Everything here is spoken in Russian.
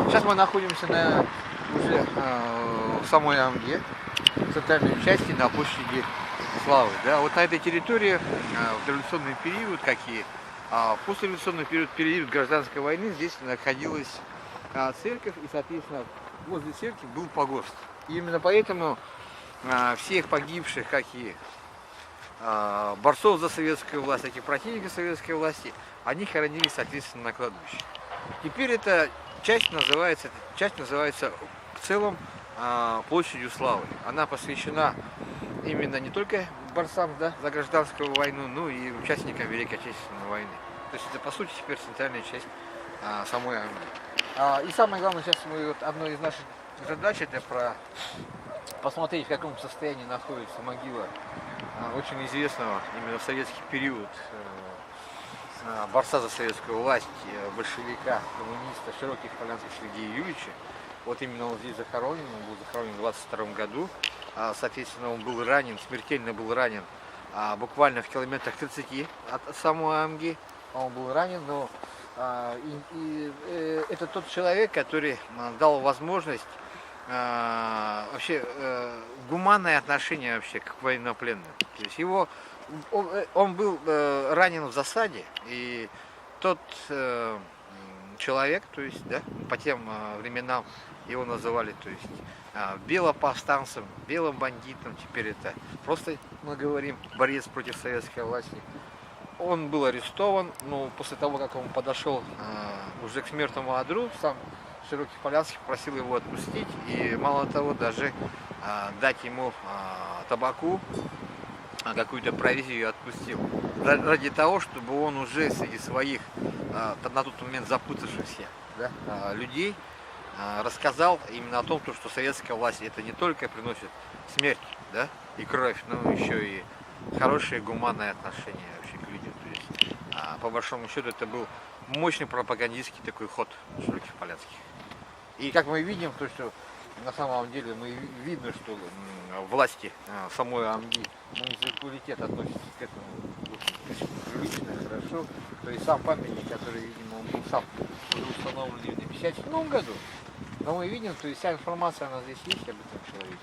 Сейчас мы находимся уже в самой Амге, в центральной части, на площади Славы. Да? Вот на этой территории в революционный период, как и послереволюционный период гражданской войны, здесь находилась церковь, и, соответственно, возле церкви был погост. И именно поэтому всех погибших, как и борцов за советскую власть, так и противников советской власти, они хоронились, соответственно, на кладбище. Теперь эта часть называется в целом площадью Славы. Она посвящена именно не только борцам, да, за гражданскую войну, но и участникам Великой Отечественной войны. То есть это, по сути, теперь центральная часть самой Амги. И самое главное, сейчас одной из наших задач это посмотреть, в каком состоянии находится могила очень известного именно в советский период борца за советскую власть, большевика, коммуниста Широких Полянских Сергея Юрьевича. Вот именно он здесь захоронен, он был захоронен в 22 году. Соответственно, он был ранен, смертельно был ранен буквально в километрах 30 от самой Амги. Он был ранен, но это тот человек, который дал возможность вообще гуманное отношение вообще к военнопленным. То есть он был ранен в засаде, и тот человек, то есть, да, по тем временам его называли, то есть, белоповстанцем, белым бандитом, теперь это просто, мы говорим, борец против советской власти. Он был арестован, но после того, как он подошел уже к смертному одру, сам Широких Полянских просил его отпустить, и мало того, даже дать ему табаку, какую-то провизию отпустил. Ради того, чтобы он уже среди своих на тот момент запутавшихся, да, людей рассказал именно о том, что советская власть это не только приносит смерть, да, и кровь, но еще и хорошее гуманное отношение вообще к людям. То есть, по большому счету это был мощный пропагандистский такой ход Широких Полянских. И как мы видим, то что на самом деле видно, что власти самой Амги, муниципалитет относится к этому очень прилично, хорошо. То есть сам памятник, который, видимо, он был сам установлен в 1957 году. Но мы видим, то есть вся информация, она здесь есть об этом человеке.